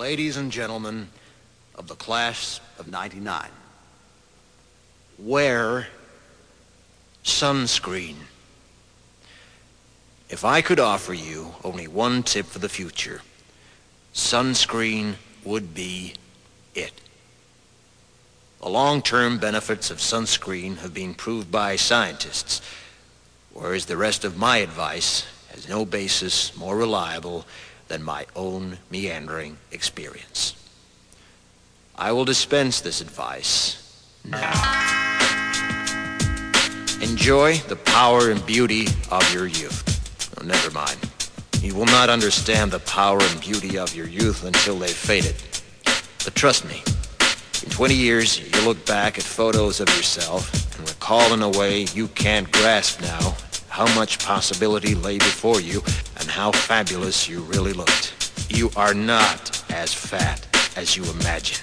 Ladies and gentlemen of the class of '99, wear sunscreen. If I could offer you only one tip for the future, sunscreen would be it. The long-term benefits of sunscreen have been proved by scientists, whereas the rest of my advice has no basis more reliable than my own meandering experience. I will dispense this advice now. Enjoy the power and beauty of your youth. Oh, never mind. You will not understand the power and beauty of your youth until they've faded. But trust me, in 20 years, you'll look back at photos of yourself and recall in a way you can't grasp now how much possibility lay before you and how fabulous you really looked. You are not as fat as you imagine.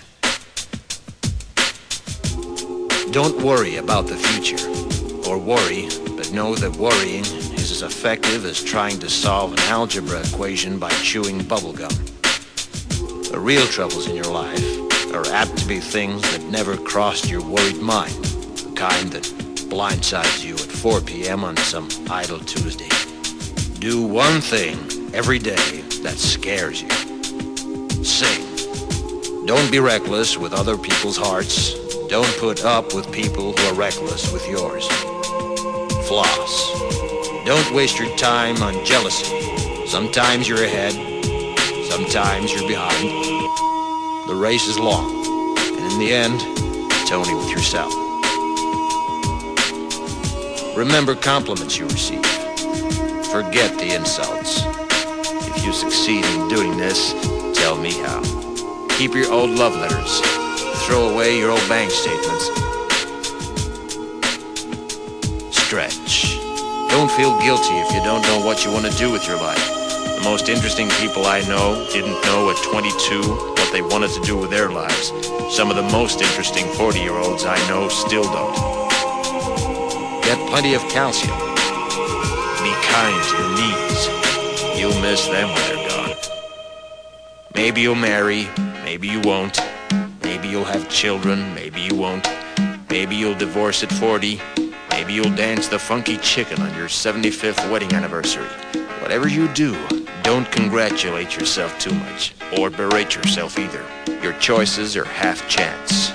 Don't worry about the future, or worry, but know that worrying is as effective as trying to solve an algebra equation by chewing bubblegum. The real troubles in your life are apt to be things that never crossed your worried mind, the kind that blindsides you at 4 p.m. on some idle Tuesday. Do one thing every day that scares you. Sing. Don't be reckless with other people's hearts. Don't put up with people who are reckless with yours. Floss. Don't waste your time on jealousy. Sometimes you're ahead, sometimes you're behind. The race is long, and in the end, it's only with yourself. Remember compliments you receive. Forget the insults. If you succeed in doing this, tell me how. Keep your old love letters. Throw away your old bank statements. Stretch. Don't feel guilty if you don't know what you want to do with your life. The most interesting people I know didn't know at 22 what they wanted to do with their lives. Some of the most interesting 40-year-olds I know still don't. Get plenty of calcium. Be kind to your knees. You'll miss them when they're gone. Maybe you'll marry, maybe you won't. Maybe you'll have children, maybe you won't. Maybe you'll divorce at 40. Maybe you'll dance the funky chicken on your 75th wedding anniversary. Whatever you do, don't congratulate yourself too much, or berate yourself either. Your choices are half chance.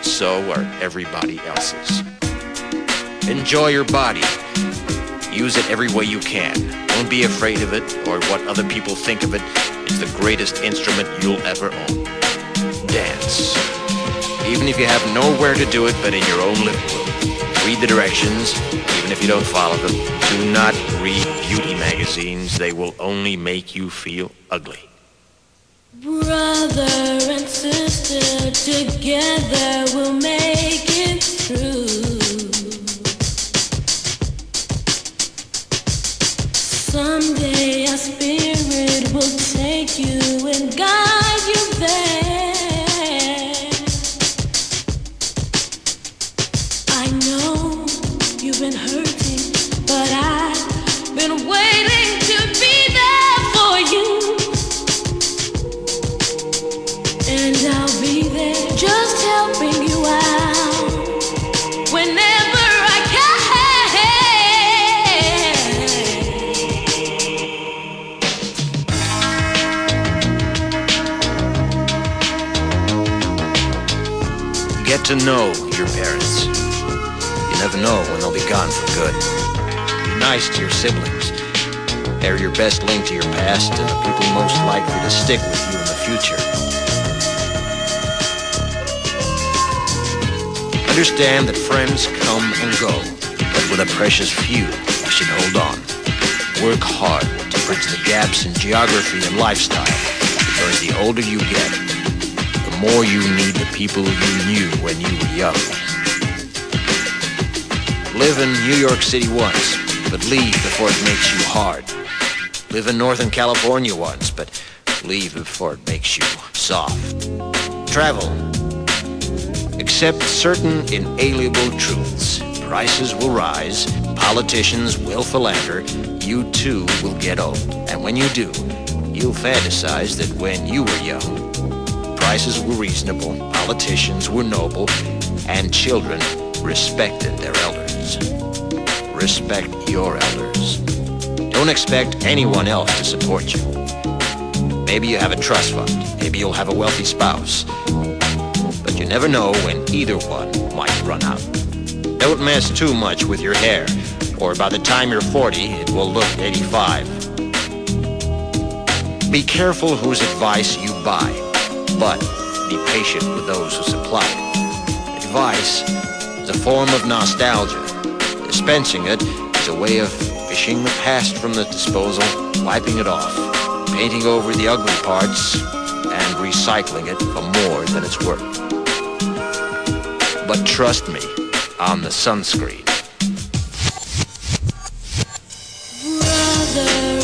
So are everybody else's. Enjoy your body. Use it every way you can. Don't be afraid of it or what other people think of it. It's the greatest instrument you'll ever own. Dance. Even if you have nowhere to do it but in your own living room. Read the directions, even if you don't follow them. Do not read beauty magazines. They will only make you feel ugly. Brother and sister, together we'll make it through. Someday our spirit will take you and guide you there. I know you've been hurting, but I've been waiting to be there for you. And I'll be there just helping you out whenever I can. Get to know your parents. You never know when they'll be gone for good. Be nice to your siblings. They're your best link to your past and the people most likely to stick with you in the future. Understand that friends come and go, but with a precious few, you should hold on. Work hard to bridge the gaps in geography and lifestyle, because the older you get, the more you need the people you knew when you were young. Live in New York City once, but leave before it makes you hard. Live in Northern California once, but leave before it makes you soft. Travel. Accept certain inalienable truths. Prices will rise, politicians will philander, you too will get old. And when you do, You'll fantasize that when you were young, prices were reasonable, politicians were noble, and children respected their elders. Respect your elders. Don't expect anyone else to support you. Maybe you have a trust fund. Maybe you'll have a wealthy spouse. But you never know when either one might run out. Don't mess too much with your hair, or by the time you're 40, it will look 85. Be careful whose advice you buy, but be patient with those who supply it. Advice is a form of nostalgia. Dispensing it is a way of fishing the past from the disposal, wiping it off, painting over the ugly parts, and recycling it for more than it's worth. But trust me on the sunscreen. Brother.